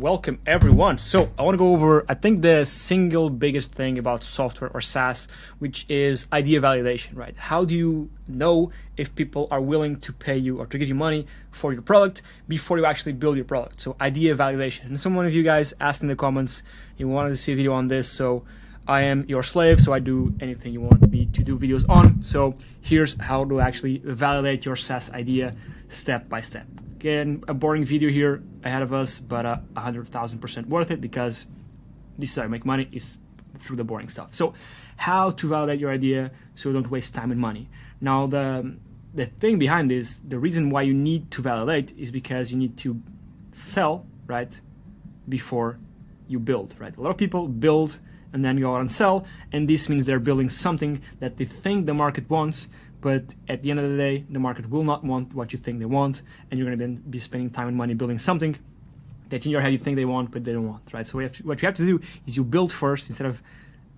Welcome everyone. So I want to go over, I think, the single biggest thing about software or SaaS, which is idea validation, right? How do you know if people are willing to pay you or to give you money for your product before you actually build your product? So idea validation. And some of you guys asked in the comments, you wanted to see a video on this. So I am your slave, so I do anything you want me to do videos on. So here's how to actually validate your SaaS idea step by step. Again, a boring video here ahead of us, but 100,000% worth it, because this is how you make money, is through the boring stuff. So how to validate your idea so you don't waste time and money. Now the thing behind this, the reason why you need to validate is because you need to sell, right, before you build, right? A lot of people build and then go out and sell, and this means they're building something that they think the market wants, but at the end of the day, the market will not want what you think they want, and you're going to be spending time and money building something that in your head you think they want, but they don't want, right? So what you have to do is you build first instead of,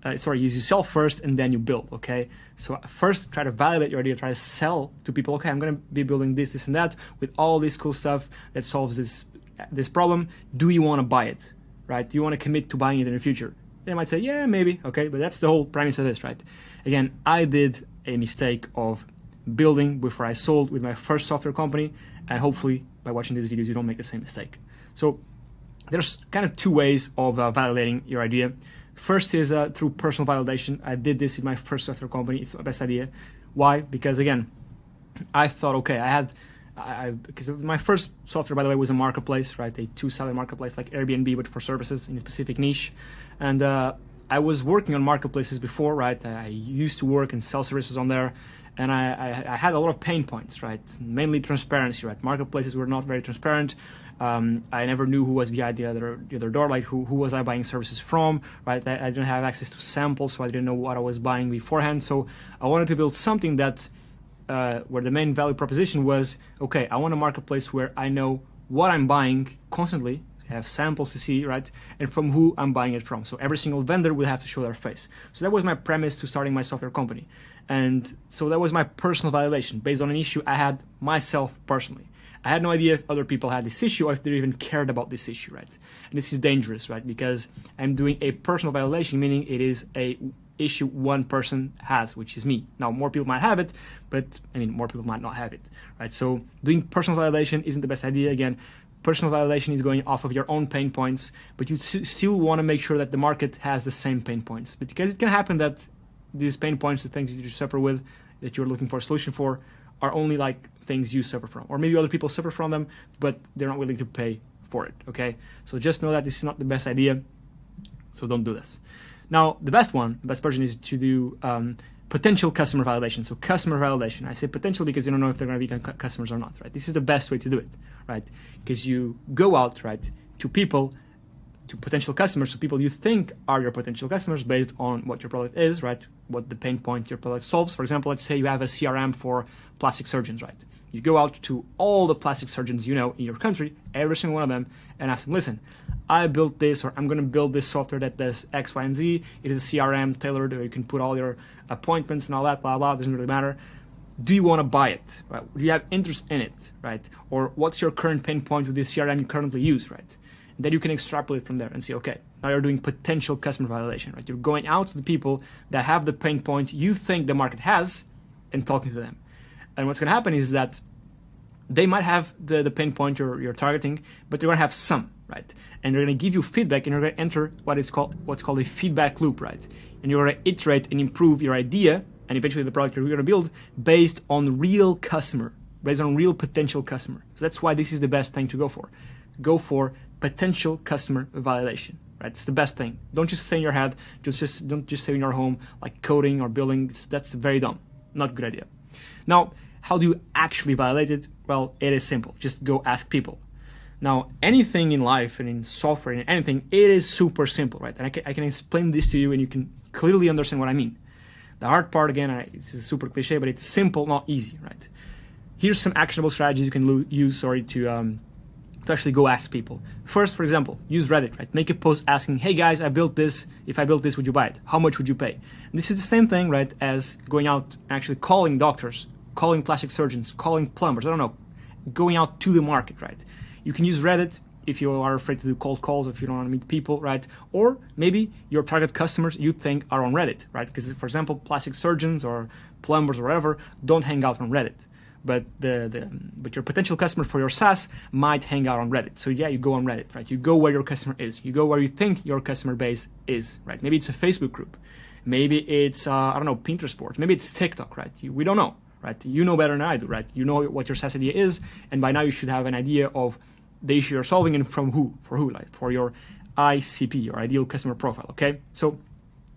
you sell first and then you build, okay? So first, try to validate your idea, try to sell to people, okay, I'm going to be building this, this, and that with all this cool stuff that solves this problem. Do you want to buy it, right? Do you want to commit to buying it in the future? They might say, yeah, maybe, okay, but that's the whole premise of this, right? Again, I did a mistake of building before I sold with my first software company, and hopefully by watching these videos you don't make the same mistake. So there's kind of two ways of validating your idea. First is through personal validation. I did this in my first software company. It's my best idea. Why? Because again, I thought, okay, because my first software, by the way, was a marketplace, right? A two-sided marketplace like Airbnb, but for services in a specific niche. And I was working on marketplaces before, right? I used to work and sell services on there, and I had a lot of pain points, right? Mainly transparency, right? Marketplaces were not very transparent. I never knew who was behind the other door, like who was I buying services from, right? I didn't have access to samples, so I didn't know what I was buying beforehand. So I wanted to build something that where the main value proposition was, okay, I want a marketplace where I know what I'm buying constantly, have samples to see, right, and from who I'm buying it from. So every single vendor will have to show their face. So that was my premise to starting my software company. And so that was my personal validation based on an issue I had myself personally. I had no idea if other people had this issue or if they even cared about this issue, right? And this is dangerous, right? Because I'm doing a personal validation, meaning it is a issue one person has, which is me. Now, more people might have it, but more people might not have it, right? So doing personal validation isn't the best idea. Again, personal validation is going off of your own pain points, but you still want to make sure that the market has the same pain points. But because it can happen that these pain points, the things that you suffer with, that you're looking for a solution for, are only like things you suffer from. Or maybe other people suffer from them, but they're not willing to pay for it, okay? So just know that this is not the best idea, so don't do this. Now, the best version is to do potential customer validation. So customer validation, I say potential because you don't know if they're going to be customers or not, right? This is the best way to do it, right? Because you go out, right, to people, to potential customers, so people you think are your potential customers based on what your product is, right? What the pain point your product solves. For example, let's say you have a CRM for plastic surgeons, right? You go out to all the plastic surgeons you know in your country, every single one of them, and ask them, listen, I built this, or I'm going to build this software that does X, Y, and Z. It is a CRM tailored, where you can put all your appointments and all that, blah, blah, doesn't really matter. Do you want to buy it, right? Do you have interest in it, right? Or what's your current pain point with the CRM you currently use, right? And then you can extrapolate from there and see, okay, now you're doing potential customer validation, right? You're going out to the people that have the pain point you think the market has and talking to them. And what's going to happen is that they might have the pain point you're targeting, but they're going to have some, right? And they're going to give you feedback, and you're going to enter what's called a feedback loop, right? And you're going to iterate and improve your idea and eventually the product you're going to build based on real customer, based on real potential customer. So that's why this is the best thing to go for. Go for potential customer validation, right? It's the best thing. Don't just say in your head, don't just say in your home, like coding or building. That's very dumb. Not a good idea. Now, how do you actually validate it? Well, it is simple. Just go ask people. Now, anything in life and in software and anything, it is super simple, right? And I can explain this to you and you can clearly understand what I mean. The hard part, again, this is super cliche, but it's simple, not easy, right? Here's some actionable strategies you can use, to actually go ask people. First, for example, use Reddit, right? Make a post asking, hey guys, I built this. If I built this, would you buy it? How much would you pay? And this is the same thing, right, as going out and actually calling doctors, calling plastic surgeons, calling plumbers, I don't know, going out to the market, right? You can use Reddit, if you are afraid to do cold calls, if you don't want to meet people, right? Or maybe your target customers you think are on Reddit, right? Because, for example, plastic surgeons or plumbers or whatever don't hang out on Reddit. But but your potential customer for your SaaS might hang out on Reddit. So yeah, you go on Reddit, right? You go where your customer is. You go where you think your customer base is, right? Maybe it's a Facebook group. Maybe it's, I don't know, Pinterest boards. Maybe it's TikTok, right? We don't know, right? You know better than I do, right? You know what your SaaS idea is, and by now you should have an idea of the issue you're solving and from who, for who, like for your ICP, your ideal customer profile, okay? So,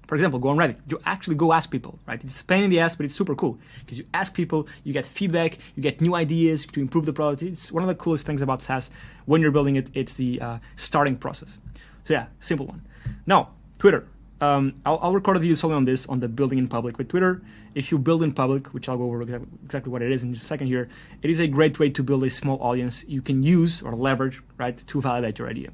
for example, go on Reddit. You actually go ask people, right? It's a pain in the ass, but it's super cool because you ask people, you get feedback, you get new ideas to improve the product. It's one of the coolest things about SaaS when you're building it. It's the starting process. So yeah, simple one. Now, Twitter. I'll record a video solely on this, on the building in public. With Twitter, if you build in public, which I'll go over exactly what it is in just a second here, it is a great way to build a small audience you can use or leverage, right, to validate your idea.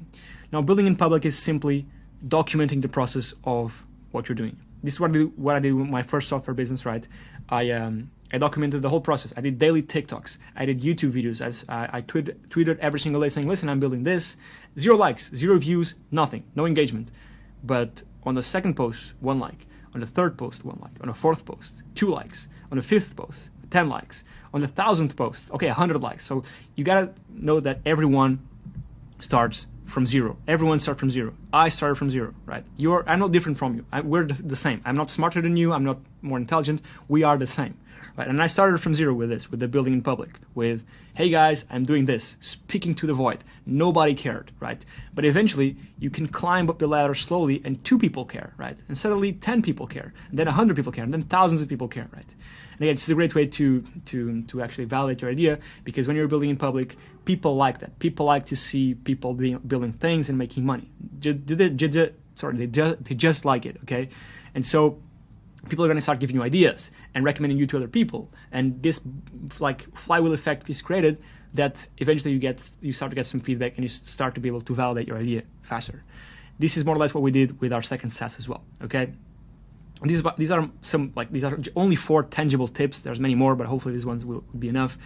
Now, building in public is simply documenting the process of what you're doing. This is what I did with my first software business, right? I documented the whole process. I did daily TikToks. I did YouTube videos. I tweeted every single day saying, listen, I'm building this. 0 likes, 0 views, nothing, no engagement. But on the second post, 1 like. On the third post, 1 like. On the fourth post, 2 likes. On the fifth post, 10 likes. On the 1,000th post, okay, 100 likes. So you gotta know that everyone starts from 0. Everyone starts from 0. I started from 0, right? I'm not different from you. We're the same. I'm not smarter than you. I'm not more intelligent. We are the same, right? And I started from 0 with this, with the building in public, with, hey guys, I'm doing this, speaking to the void. Nobody cared, right? But eventually you can climb up the ladder slowly and 2 people care, right? And suddenly 10 people care, and then 100 people care, and then thousands of people care, right? And again, it's a great way to actually validate your idea, because when you're building in public, people like that. People like to see people building things and making money. They just like it, okay? And so people are going to start giving you ideas and recommending you to other people. And this like flywheel effect is created that eventually you start to get some feedback and you start to be able to validate your idea faster. This is more or less what we did with our second SaaS as well, okay? These are only 4 tangible tips. There's many more, but hopefully these ones will be enough.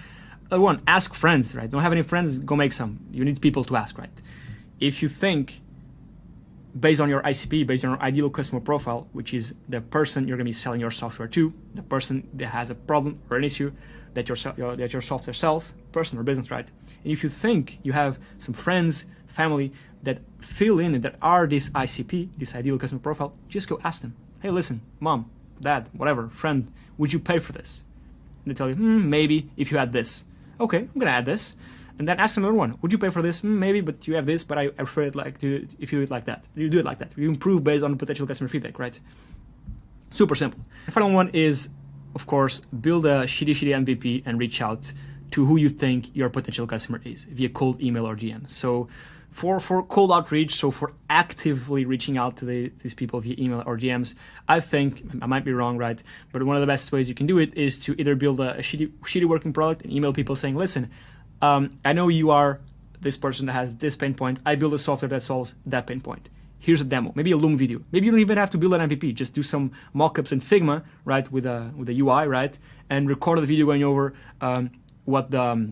Other one, ask friends, right? Don't have any friends, go make some. You need people to ask, right? If you think, based on your ICP, based on your ideal customer profile, which is the person you're going to be selling your software to, the person that has a problem or an issue that your software sells, person or business, right? And if you think you have some friends, family that fill in and that are this ICP, this ideal customer profile, just go ask them. Hey, listen, mom, dad, whatever, friend, would you pay for this? And they tell you, maybe if you had this. Okay, I'm going to add this. And then ask another one. Would you pay for this? Maybe, but you have this, but I prefer it if you do it like that. You do it like that. You improve based on potential customer feedback, right? Super simple. The final one is, of course, build a shitty MVP and reach out to who you think your potential customer is via cold email or DM. So for cold outreach, so for actively reaching out to these people via email or DMs, I think, I might be wrong, right? But one of the best ways you can do it is to either build a shitty working product and email people saying, listen, I know you are this person that has this pain point. I build a software that solves that pain point. Here's a demo, maybe a Loom video. Maybe you don't even have to build an MVP. Just do some mockups in Figma, right, with a UI, right, and record the video going over what the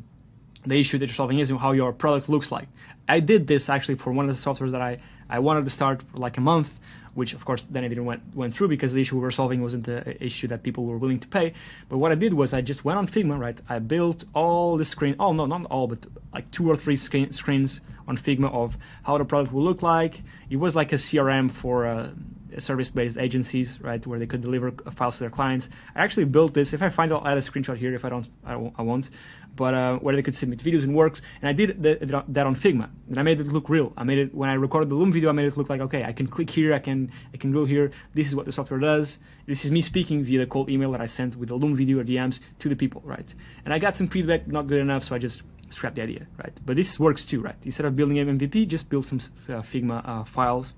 issue that you're solving is and how your product looks like. I did this actually for one of the softwares that I wanted to start for like a month, which of course then I didn't went through because the issue we were solving wasn't the issue that people were willing to pay. But what I did was I just went on Figma, right? I built all the screen, oh no, not all, but like 2 or 3 screens on Figma of how the product will look like. It was like a CRM for service-based agencies, right, where they could deliver files to their clients. I actually built this. If I find it, I'll add a screenshot here. If I don't, I won't. But where they could submit videos and works. And I did that on Figma. And I made it look real. I made it, when I recorded the Loom video, I made it look like, okay, I can click here, I can go here. This is what the software does. This is me speaking via the cold email that I sent with the Loom video or DMs to the people, right? And I got some feedback, not good enough, so I just scrapped the idea, right? But this works too, right? Instead of building an MVP, just build some Figma files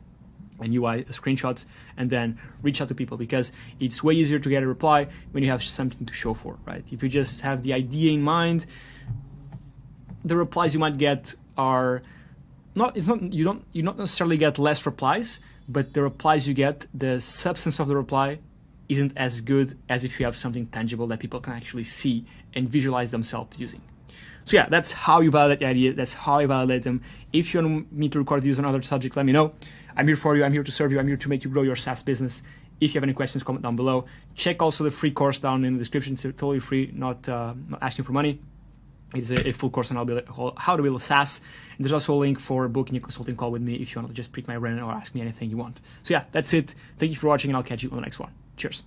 and UI screenshots, and then reach out to people, because it's way easier to get a reply when you have something to show for, right? If you just have the idea in mind, the replies you might get are you don't necessarily get less replies, but the replies you get, the substance of the reply isn't as good as if you have something tangible that people can actually see and visualize themselves using. So yeah, that's how you validate ideas. That's how I validate them. If you want me to record videos on other subjects, let me know. I'm here for you. I'm here to serve you. I'm here to make you grow your SaaS business. If you have any questions, comment down below. Check also the free course down in the description. It's totally free, not asking for money. It's a full course on how to build a SaaS. And there's also a link for booking a consulting call with me if you want to just pick my brain or ask me anything you want. So yeah, that's it. Thank you for watching, and I'll catch you on the next one. Cheers.